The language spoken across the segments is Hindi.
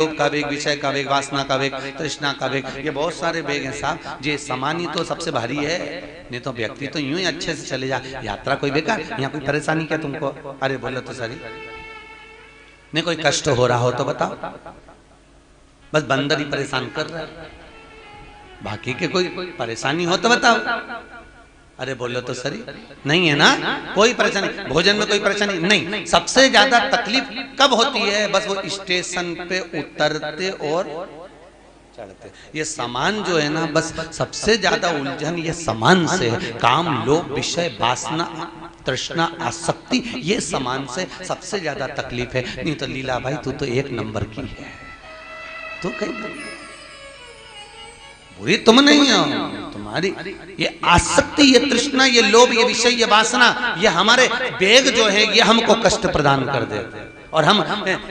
रूप का वेग, विषय का वेग, वासना का वेग, तृष्णा का वेग, ये बहुत सारे वेग हैं साहब। ये सामान्य तो सबसे भारी है, नहीं तो व्यक्ति तो यूं ही अच्छे से चले जा। यात्रा कोई बेकार, यहाँ कोई परेशानी क्या तुमको? अरे बोलो तो सही, नहीं कोई कष्ट हो रहा हो तो बताओ, बस बंदर ही परेशान कर रहा है, बाकी के कोई परेशानी हो तो बताओ। अरे बोलो तो सही, नहीं है ना कोई परेशानी, भोजन में कोई परेशानी नहीं। सबसे ज्यादा तकलीफ कब होती है? बस वो स्टेशन पे उतरते और चढ़ते। ये सामान जो है ना, बस सबसे ज्यादा उलझन ये सामान से है। काम, लोभ, विषय, वासना, तृष्णा, आसक्ति, ये सामान से सबसे ज्यादा तकलीफ है। नहीं तो लीला भाई तू तो एक नंबर की है, तो कहीं बुरी तुम नहीं हो, तुम्हारी ये आसक्ति, ये तृष्णा, ये लोभ, ये विषय, ये वासना, ये हमारे वेग जो है ये हमको कष्ट प्रदान कर देते हैं। और हम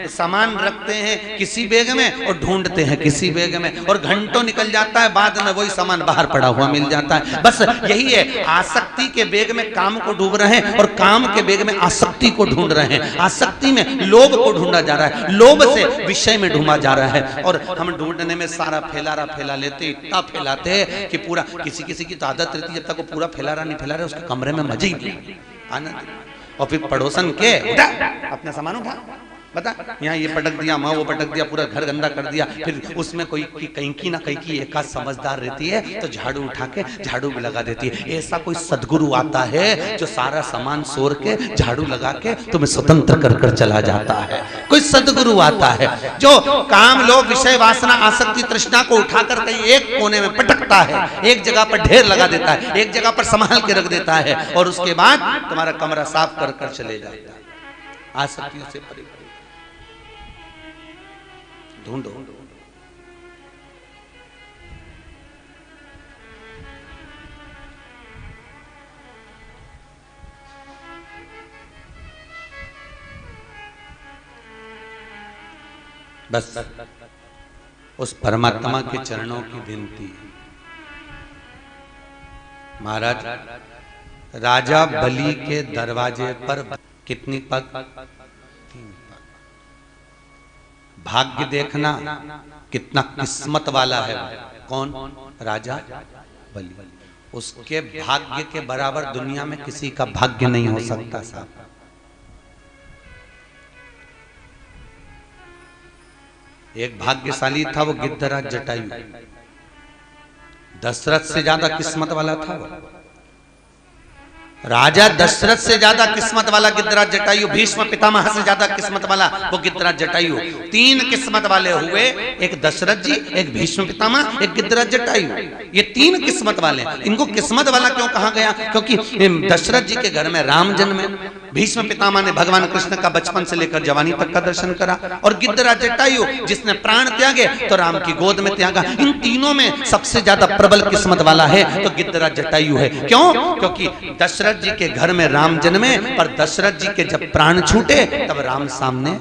सामान रखते हैं किसी बैग में और ढूंढते हैं किसी बैग में, और घंटों निकल जाता है, बाद में वही सामान बाहर पड़ा हुआ मिल जाता है। बस यही है, आसक्ति के बैग में काम को ढूंढ रहे हैं और काम के बैग में आसक्ति को ढूंढ रहे हैं। आसक्ति में लोभ को ढूंढा जा रहा है, लोभ से विषय में ढूंढा जा रहा है। और हम ढूंढने में सारा फैला लेते, इतना फैलाते हैं कि पूरा, किसी की तो आदत रहती है जब तक वो पूरा फैला रहा उसके कमरे में मजे ही नहीं, आनंद। और फिर पड़ोसन के उठा अपना सामान उठा, बता यहाँ ये पटक दिया, वहाँ वो पटक दिया, पूरा घर गंदा कर दिया। फिर उसमें कोई कहीं की ना कहीं की एक आध समझदार रहती है तो झाड़ू उठा के झाड़ू भी लगा देती है। ऐसा कोई सदगुरु आता है जो सारा सामान सोर के झाड़ू लगा के तुम्हें स्वतंत्र कर कर चला जाता है। कोई सदगुरु आता है जो काम, लोभ, विषय, वासना, आसक्ति, तृष्णा को उठाकर कहीं एक कोने में पटकता है, एक जगह पर ढेर लगा देता है, एक जगह पर संभाल के रख देता है, और उसके बाद तुम्हारा कमरा साफ कर कर चले जाता है। आसक्तियों से परे ढूंढो। बस उस परमात्मा के चरणों की विनती। महाराज राजा बलि के दरवाजे पर कितनी पग? 3 पग। भाग्य देखना कितना किस्मत वाला है। कौन? राजा बलि। उसके भाग्य के बराबर दुनिया में किसी का भाग्य नहीं हो सकता साहब। एक भाग्यशाली था वो गिद्धराज जटायु, दशरथ से ज्यादा किस्मत वाला था वो। राजा दशरथ से ज्यादा किस्मत वाला गिद्धराज जटायु, भीष्म पितामह से ज्यादा किस्मत वाला वो गिद्धराज जटायु। 3 किस्मत वाले हुए, एक दशरथ जी, एक भीष्म पितामह, एक गिद्धराज जटायु। ये 3 किस्मत वाले। इनको किस्मत वाला क्यों कहा गया? क्योंकि दशरथ जी के घर में राम जन्मे, भीष्म पितामह ने भगवान कृष्ण का बचपन से लेकर जवानी तक का दर्शन करा, और गिद्धराज जटायु जिसने प्राण त्यागे तो राम की गोद में त्यागा। इन तीनों में सबसे ज्यादा प्रबल किस्मत वाला है तो गिद्धराज जटायु है। क्यों? क्योंकि दशरथ जी के घर में राम जन्मे, पर दशरथ जी के जब प्राण छूटे तब राम सामने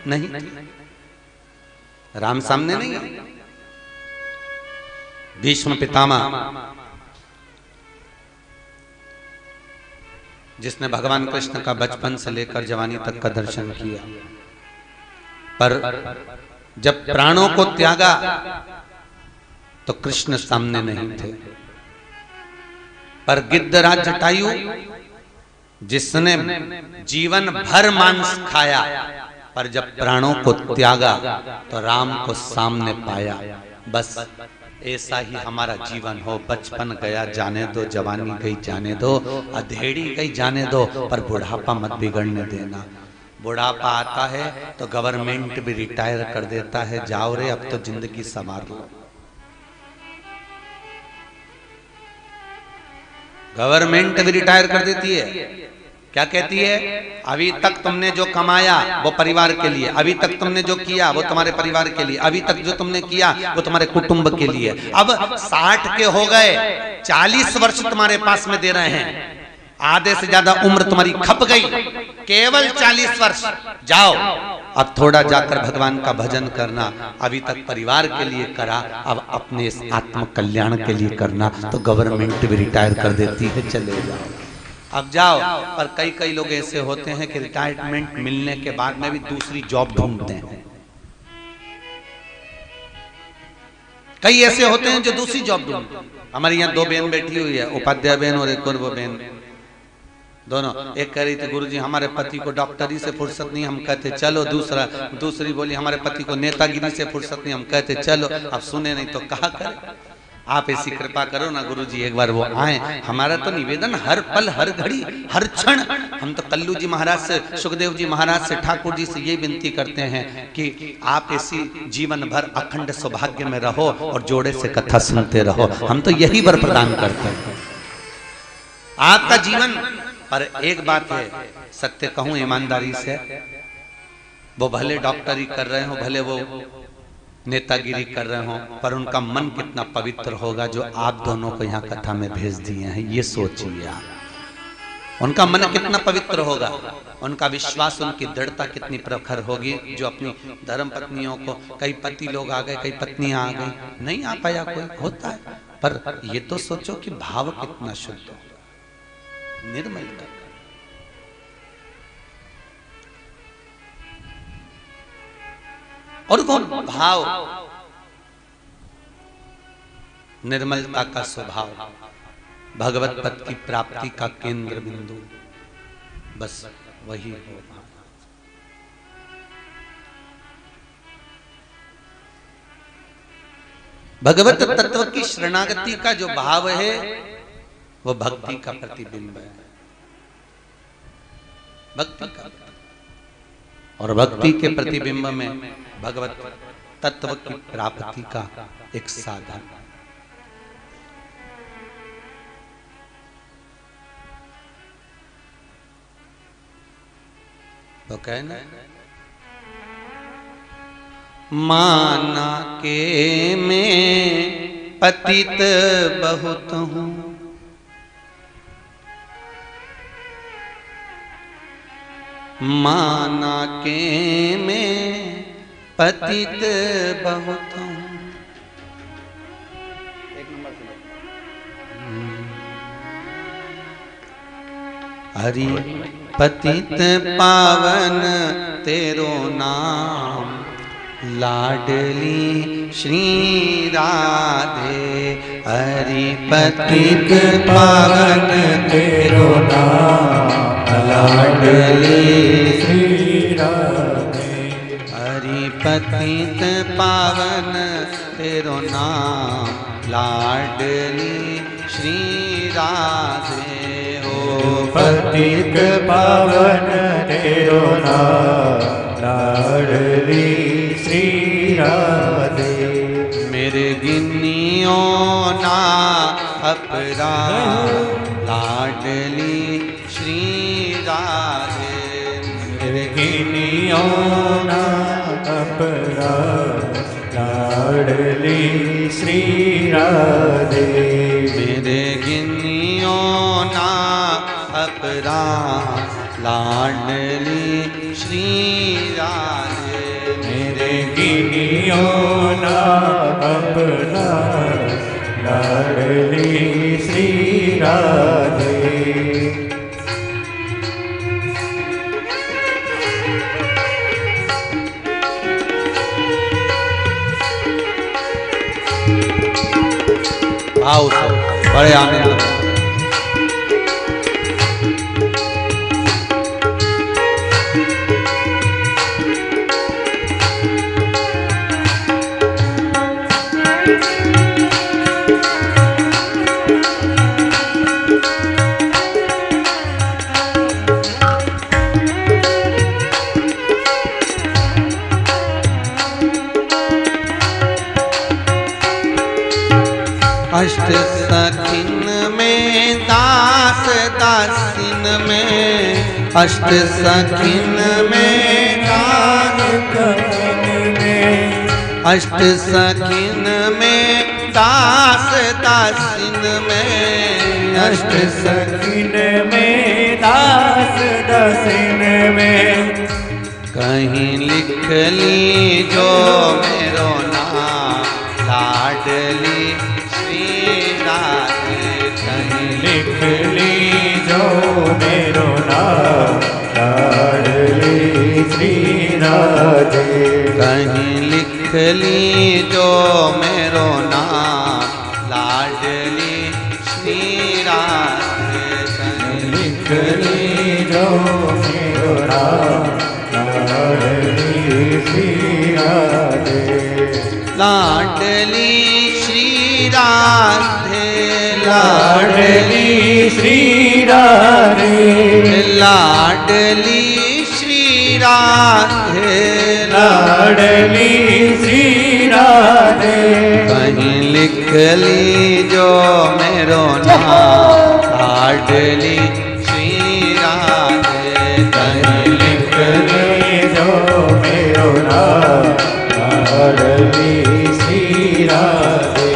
नहीं, राम सामने नहीं। भीष्म पितामह जिसने भगवान कृष्ण का बचपन से लेकर जवानी तक का दर्शन किया, पर जब प्राणों को त्यागा तो कृष्ण सामने नहीं थे। पर गिद्धराज जटायु जिसने जीवन भर मांस खाया, पर जब प्राणों को त्यागा तो राम को सामने पाया। बस ऐसा ही हमारा जीवन हो। बचपन गया जाने दो, जवानी गई जाने दो, अधेड़ी गई जाने दो, पर बुढ़ापा मत बिगड़ने देना। बुढ़ापा आता है तो गवर्नमेंट भी रिटायर कर देता है, जाओ रे अब तो जिंदगी संवार लो। गवर्नमेंट भी रिटायर कर देती है। क्या कहती है? अभी तक तुमने जो कमाया वो परिवार के लिए, अभी तक तुमने जो किया वो तुम्हारे परिवार के लिए, अभी तक जो तुमने किया वो तुम्हारे कुटुंब के लिए। अब 60 के हो गए, 40 वर्ष तुम्हारे पास में दे रहे हैं, आधे से ज्यादा उम्र तुम्हारी खप गई, केवल 40 वर्ष। जाओ अब थोड़ा जाकर भगवान का भजन करना। अभी तक परिवार के लिए करा, अब अपने इस आत्म कल्याण के लिए करना। तो गवर्नमेंट भी रिटायर कर देती है, चले जाओ। अब जाओ। पर कई कई लोग ऐसे होते हैं कि रिटायरमेंट मिलने के बाद में भी दूसरी जॉब ढूंढते हैं। कई ऐसे होते हैं जो दूसरी जॉब ढूंढते हैं। हमारी यहाँ 2 बहन बैठी हुई है, उपाध्याय बहन और एक और वो बहन, दोनों। एक कह रही थी गुरुजी हमारे पति को डॉक्टरी से फुर्सत नहीं, हम कहते चलो। दूसरी बोली हमारे पति को नेतागिरी से फुर्सत नहीं, हम कहते चलो। अब सुने नहीं तो कहा करे। आप ऐसी कृपा करो ना गुरुजी, एक बार वो आए। हमारा तो निवेदन हर पल हर घड़ी हर क्षण, हम तो कल्लू जी महाराज से, सुखदेव जी महाराज से, ठाकुर जी से ये विनती करते हैं कि आप ऐसी जीवन भर अखंड सौभाग्य में रहो और जोड़े से कथा सुनते रहो। हम तो यही वर प्रदान करते हैं आपका जीवन। पर एक बात है, सत्य कहूं ईमानदारी से, वो भले डॉक्टरी कर रहे हो, भले वो नेतागिरी कर रहे हो, पर उनका मन कितना पवित्र होगा जो आप दोनों को यहाँ कथा में भेज दिए हैं। ये सोचिए आप, उनका मन कितना पवित्र होगा, उनका विश्वास, उनकी दृढ़ता कितनी प्रखर होगी, जो अपनी धर्म पत्नियों को, कई पति लोग आ गए, कई पत्नियां आ गई, नहीं आ पाया कोई, होता है। पर ये तो सोचो कि भाव कितना शुद्ध होगा, निर्मल। और वो भाव, निर्मलता का स्वभाव, भगवत पद की प्राप्ति का केंद्र बिंदु, बस वही होगा। भगवत तत्व की शरणागति का जो भाव है वो भक्ति का प्रतिबिंब है, भक्ति का। और भक्ति के प्रतिबिंब में भगवत तत्व की प्राप्ति का एक साधन। तो कहना माना के मैं पतित बहुत हूं, माना के मैं पतित बहुत हूं। हरि पतित पावन तेरो नाम, लाडली श्री राधे। हरि पतित पावन तेरो नाम, लाडली श्री राधे। हरि पतित पावन तेरो नाम, लाडली श्री राधे। पतित पावन तेरो नाम, लाडली श्री राधे। मेरे गिनियो ना अपराध, लाडली श्री राधे। मेरे गिनियो ना अपराध, लाडली श्री राधे। मेरे गिनियो ना अपराध, लाडली श्री राधे। मेरे गिनियो ना अपराध, लाडली श्री राधे। आओ सब बड़े आनंद। अष्ट सखिन में दास दासिन में, अष्ट सखिन में दास दासिन में, अष्ट सखिन में दास दासिन में, अष्ट सखिन में दास दासिन में। कहीं लिख ली जो मेरो नाम, लाडली श्री राधे। कहीं लिख ली जो राधे। कहीं लिख ली जो मेरो नाम लाडली श्री राधे। कहीं लिख ली जो मेरो नाम लाडली श्री राधे। लाडली श्री राधे। लाडली श्री राधे। लाडली श्री राधे। लाडली श्री राधे। कहीं लिख ली जो मेरो नाम लाडली श्री राधे। कहीं लिख ली जो मेरो नाम लाडली श्री राधे।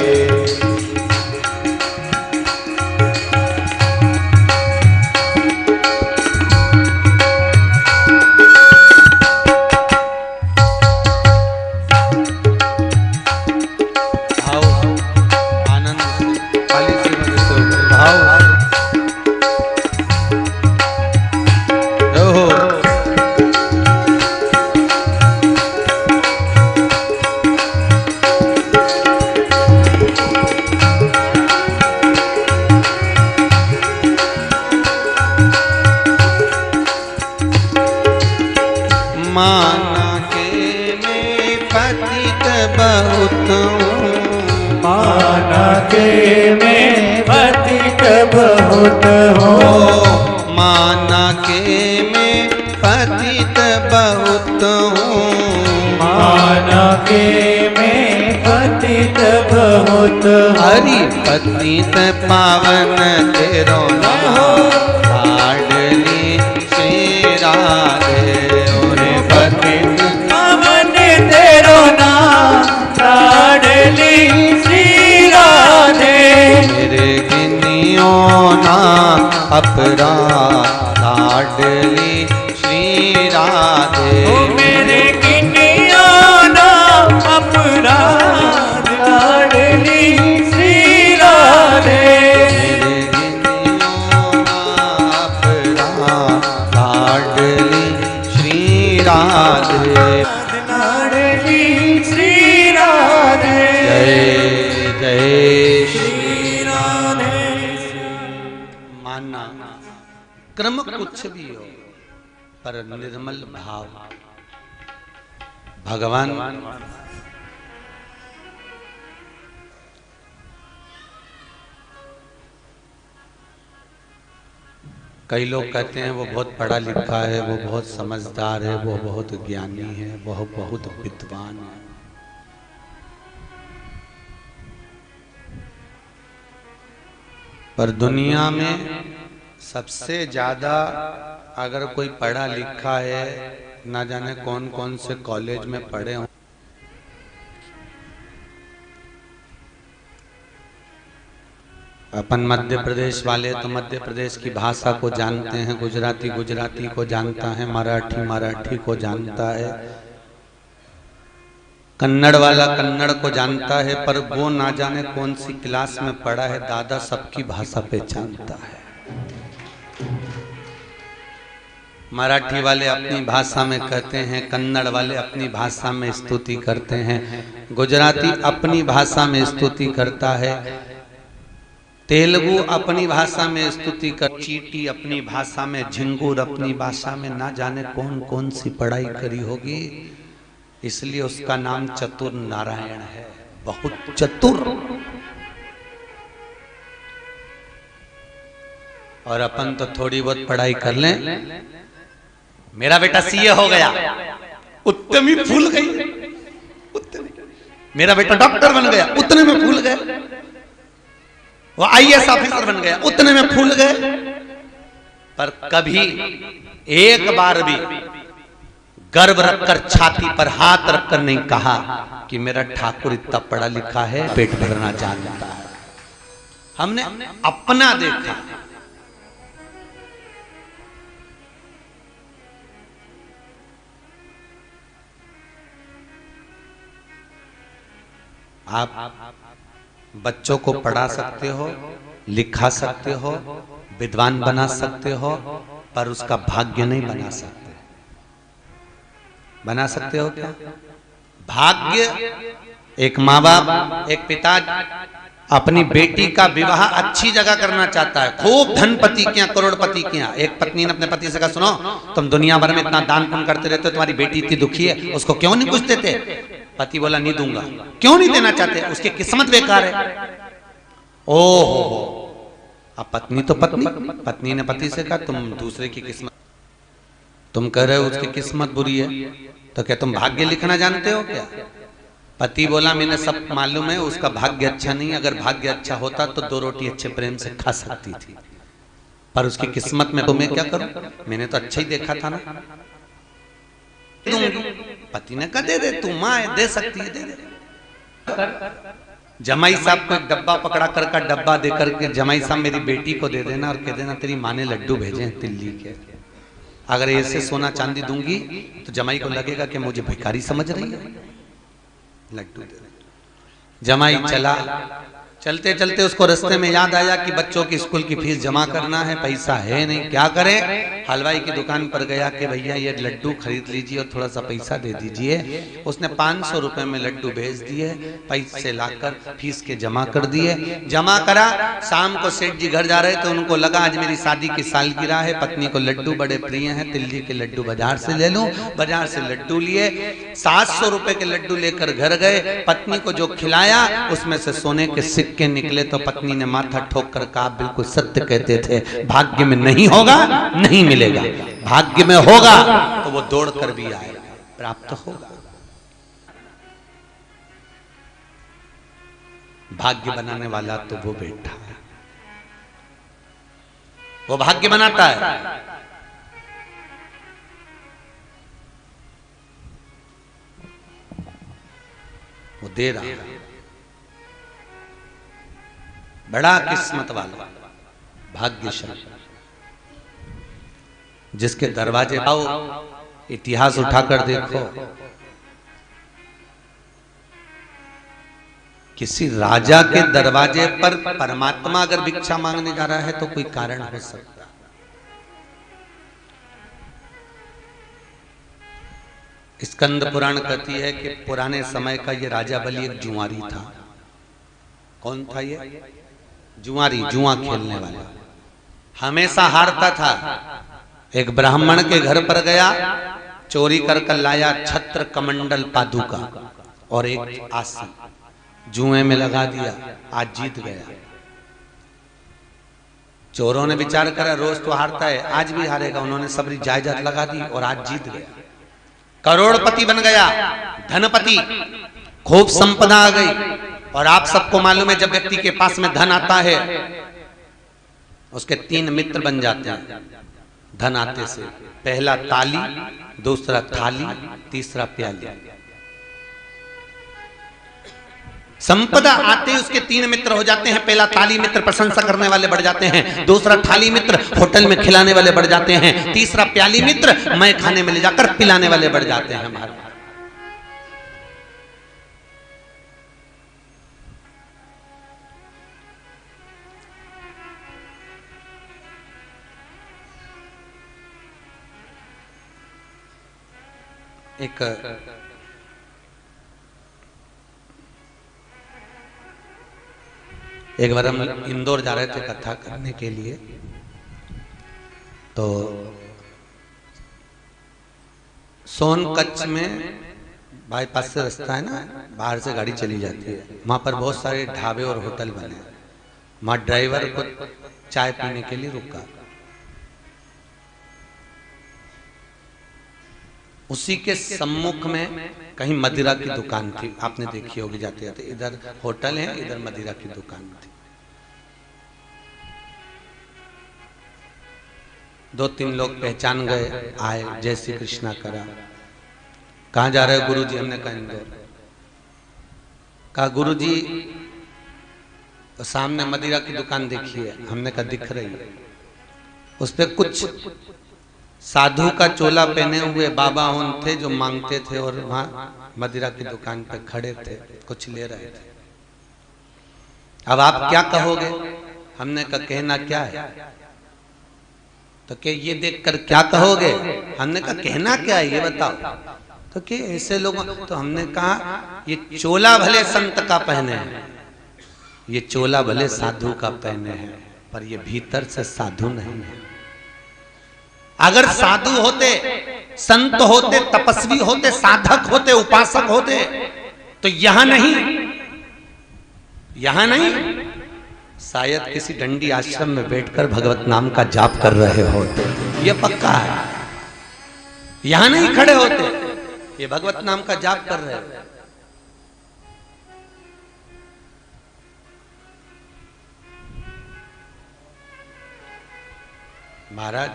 माना के मैं पतित बहुत हूँ। माना के मैं पतित बहुत हूँ। माना के मैं पतित बहुत हूँ। माना के मैं पतित बहुत हूँ। हरि पतित पावन तेरो नाम लाडली श्री राधे। पतित पावन तेरो नाम लाडली श्री राधे। मेरे गिनियो ना अपराध लाडली श्री राधे। मेरे गिनियो ना अपराध लाडली श्री राधे। मेरे गिनियो ना अपराध लाडली श्री राधे। लाडली श्री राधे। जय जय श्री राधे। मानना क्रम कुछ भी हो पर निर्मल भाव भगवान कई लोग कहते हैं वो बहुत पढ़ा लिखा है, वो बहुत समझदार है, वो बहुत ज्ञानी है, वह बहुत विद्वान है। पर दुनिया में सबसे ज्यादा अगर कोई पढ़ा लिखा है, ना जाने कौन कौन से कॉलेज में पढ़े हों, अपन मध्य प्रदेश वाले तो मध्य प्रदेश की भाषा को जानते हैं, गुजराती गुजराती को जानता है, मराठी मराठी को जानता है, कन्नड़ वाला कन्नड़ को जानता है, पर वो ना जाने कौन सी क्लास में पढ़ा है, दादा सबकी भाषा पहचानता है। मराठी वाले अपनी भाषा में कहते हैं, कन्नड़ वाले अपनी भाषा में स्तुति करते हैं, गुजराती अपनी भाषा में स्तुति करता है, तेलुगु अपनी भाषा में स्तुति कर, चीटी अपनी भाषा में, झिंगुर अपनी भाषा में, ना जाने कौन कौन सी पढ़ाई करी होगी, इसलिए उसका नाम चतुर नारायण है, बहुत चतुर। और अपन तो थोड़ी बहुत पढ़ाई कर लें, मेरा बेटा सीए हो गया, उतने में फूल गई, मेरा बेटा डॉक्टर बन गया, उतने में फूल गए, वो आईएएस ऑफिसर बन गया, उतने में फूल गए। पर कभी एक बार भी गर्व रखकर छाती पर हाथ रखकर नहीं कहा कि मेरा ठाकुर इतना पढ़ा लिखा है, पेट भरना जानता है। हमने अपना देखा। आप बच्चों को पढ़ा सकते हो, लिखा सकते हो, विद्वान बना सकते हो, पर उसका भाग्य नहीं बना सकते। बना सकते हो क्या? भाग्य, एक माँ बाप, एक पिता अपनी बेटी का विवाह अच्छी जगह करना चाहता है, खूब धनपति क्या, करोड़पति क्या। एक पत्नी ने अपने पति से कहा, सुनो तुम दुनिया भर में इतना दान पुण्य करते रहते हो, तुम्हारी बेटी इतनी दुखी है, उसको क्यों नहीं कुछ देते? पति बोला, नहीं दूंगा। क्यों नहीं देना चाहते? उसकी किस्मत बेकार है। ओहो, अब पत्नी तो पत्नी ने पति से कहा, तुम दूसरे की किस्मत, तुम कह रहे हो उसकी किस्मत बुरी है, तो क्या तुम भाग्य लिखना जानते हो क्या? पति बोला, मैंने सब मालूम है, उसका भाग्य अच्छा नहीं, अगर भाग्य अच्छा होता तो 2 रोटी अच्छे प्रेम से खा सकती थी, पर उसकी किस्मत में तो मैं क्या करूं? मैंने तो अच्छा ही देखा था ना, दूंगी। पति ने कहा, दे दे, तू मां है, दे सकती है, दे दे। जमाई साहब को एक डब्बा पकड़ा कर का डब्बा देकर के, जमाई साहब मेरी बेटी को दे देना और कह देना तेरी माँ ने लड्डू भेजे हैं दिल्ली के, अगर ऐसे सोना चांदी दूंगी तो जमाई को लगेगा कि मुझे भिखारी समझ रही है, लड्डू दे। जमाई चला, चलते चलते उसको रास्ते में याद आया कि बच्चों की स्कूल की फीस जमा करना है, पैसा है नहीं, क्या करे? हलवाई की दुकान पर गया कि भैया ये लड्डू खरीद लीजिए और थोड़ा सा पैसा दे दीजिए। उसने 500 रुपए में लड्डू भेज दिए, पैसे लाकर फीस के जमा कर दिए। जमा करा, शाम को सेठ जी घर जा रहे थे, उनको लगा आज मेरी शादी की सालगिरह है, पत्नी को लड्डू बड़े प्रिय हैं, दिल्ली के लड्डू बाजार से ले लूं। बाजार से लड्डू लिए, 700 रुपए के लड्डू लेकर घर गए। पत्नी को जो खिलाया उसमें से सोने के सिक्के निकले, तो पत्नी ने माथा ठोक कर कहा, बिल्कुल सत्य कहते थे, भाग्य में नहीं होगा नहीं मिलेगा, भाग्य में होगा तो वो दौड़ कर भी आएगा, प्राप्त होगा। भाग्य बनाने वाला तो वो बैठा है, वो भाग्य बनाता है। वो दे रहा है, बड़ा किस्मत वाला, भाग्यशाली, जिसके दरवाजे आओ, इतिहास उठाकर देखो, किसी राजा के दरवाजे पर परमात्मा अगर भिक्षा मांगने जा रहा है तो कोई कारण हो सकता। स्कंद पुराण कहती है कि पुराने समय का ये राजा बलि एक जुआरी था। कौन था ये? जुआरी, जुआ खेलने वाला, हमेशा हारता था। एक ब्राह्मण के घर पर गया, चोरी कर लाया छत्र कमंडल पादुका और एक आसन, जुए में लगा दिया, आज जीत गया। चोरों ने विचार करा, रोज तो हारता है, आज भी हारेगा। उन्होंने सबरी जायदाद लगा दी और आज जीत गया, करोड़पति बन गया, धनपति, खूब संपदा आ गई। और आप सबको मालूम है, जब व्यक्ति के पास में धन आता है उसके 3 मित्र बन जाते हैं धन आते से। पहला ताली, दूसरा थाली, तीसरा प्याली। संपदा आते उसके 3 मित्र हो जाते हैं। पहला ताली मित्र प्रशंसा करने वाले बढ़ जाते हैं, दूसरा थाली मित्र होटल में खिलाने वाले बढ़ जाते हैं, तीसरा प्याली मित्र मैं खाने में ले जाकर पिलाने वाले बढ़ जाते हैं। हमारे एक बार हम इंदौर जा रहे थे कथा करने के लिए, तो सोनकच्छ में बाईपास से रास्ता है ना, बाहर से गाड़ी चली जाती है, वहां पर बहुत सारे ढाबे और होटल बने। वहां ड्राइवर को चाय पीने के लिए रुका, उसी के सम्मुख में कहीं मदिरा की दुकान थी, आपने देखी होगी जाते जाते। इधर होटल है, इधर मदिरा की दुकान थी। 2-3 लोग पहचान गए, आए, जय श्री कृष्णा करा। कहाँ जा रहे हो गुरुजी? हमने कहा इंदौर। कहा गुरुजी तो सामने मदिरा की दुकान देखी है। हमने कहा दिख रही है, उस पर कुछ साधु का चोला पहने हुए बाबा उन थे जो मांगते थे और वहां मदिरा की दुकान पे खड़े थे, कुछ ले रहे थे। अब आप क्या कहोगे? हमने कहा कहना क्या है? तो क्या ये देखकर क्या कहोगे? हमने कहा कहना क्या है ये बताओ। तो क्या ऐसे लोग, तो हमने कहा ये चोला भले संत का पहने हैं, ये चोला भले साधु का पहने हैं, पर ये भीतर से साधु नहीं है। अगर साधु होते, संत होते, तपस्वी होते, साधक होते, उपासक होते, तो यहां नहीं, यहां नहीं, शायद किसी डंडी आश्रम में बैठकर भगवत नाम का जाप कर रहे होते। ये पक्का है, यहां नहीं खड़े होते, ये भगवत नाम का जाप कर रहे होते। महाराज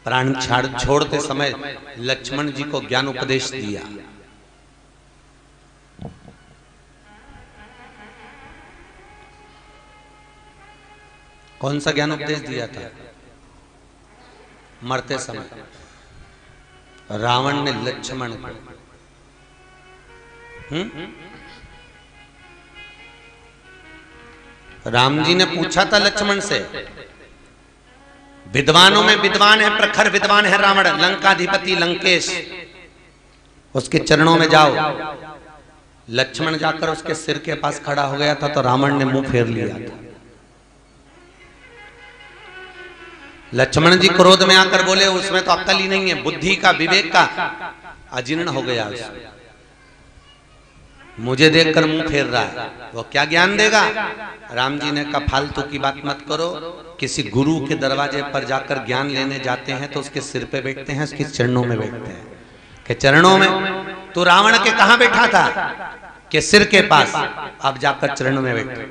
प्राण छोड़ते समय लक्ष्मण जी को ज्ञान उपदेश दिया। कौन सा ज्ञान उपदेश दिया था? मरते समय रावण ने लक्ष्मण को राम जी ने पूछा था लक्ष्मण से, विद्वानों में विद्वान है, प्रखर विद्वान है रावण, लंकाधिपति लंकेश, उसके चरणों में जाओ। लक्ष्मण जाकर उसके सिर के पास खड़ा हो गया था तो रावण ने मुंह फेर लिया था। लक्ष्मण जी क्रोध में आकर बोले, उसमें तो अक्ल ही नहीं है, बुद्धि का, विवेक का अजीर्ण हो गया उसमें, मुझे देखकर मुंह फेर रहा है, वो क्या ज्ञान देगा? राम जी ने कहा फालतू की बात मत करो, किसी गुरु के दरवाजे पर जाकर ज्ञान लेने जाते हैं तो उसके सिर पे बैठते हैं, उसके चरणों में बैठते हैं। के चरणों में? तो रावण के कहां बैठा था? के सिर के पास, अब जाकर चरणों में बैठे।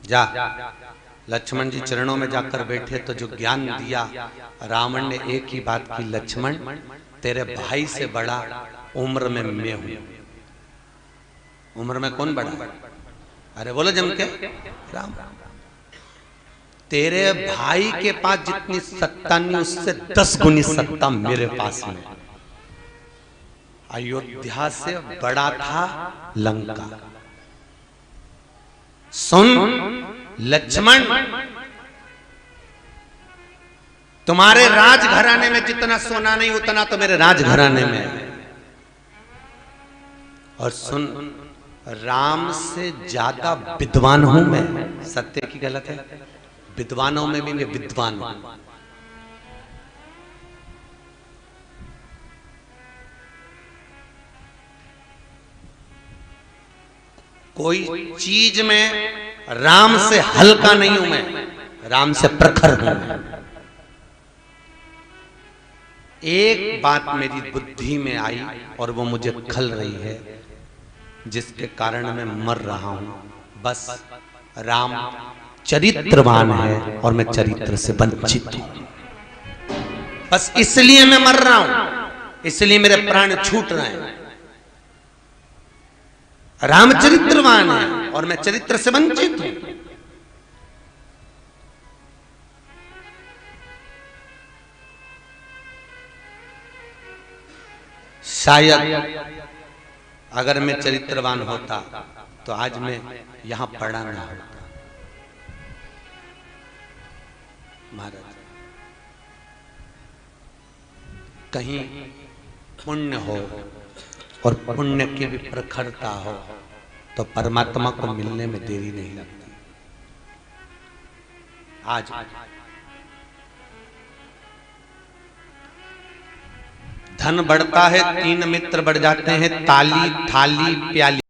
जा, लक्ष्मण जी चरणों में जाकर बैठे तो जो ज्ञान दिया, रावण ने एक ही बात की, लक्ष्मण तेरे भाई से बड़ा उम्र में मैं हूं। उम्र में कौन बड़ा? अरे बोलो जम के, राम। तेरे भाई के पास जितनी सत्ता नहीं, उससे 10 गुनी सत्ता मेरे पास में। अयोध्या से बड़ा था लंका। सुन लक्ष्मण, तुम्हारे राजघराने में जितना सोना नहीं, उतना तो मेरे राजघराने में है। और सुन, राम से ज्यादा विद्वान हूं मैं। सत्य की गलत है, विद्वानों में भी मैं विद्वान हूं। कोई चीज में राम से हल्का नहीं हूं मैं, राम से प्रखर हूं मैं। एक बात मेरी बुद्धि में आई और वो मुझे खल रही है, जिसके कारण मैं मर रहा हूं। बस राम चरित्रवान है और मैं चरित्र से वंचित हूं, बस इसलिए मैं मर रहा हूं, इसलिए मेरे प्राण छूट रहे हैं। राम चरित्रवान है और मैं चरित्र से वंचित हूं। शायद अगर मैं चरित्रवान होता तो आज मैं यहां पड़ा ना होता। महाराज, कहीं पुण्य हो और पुण्य की भी प्रखरता हो तो परमात्मा को मिलने में देरी नहीं लगती। आज धन बढ़ता है, 3 मित्र बढ़ जाते हैं, ताली, थाली, प्याली।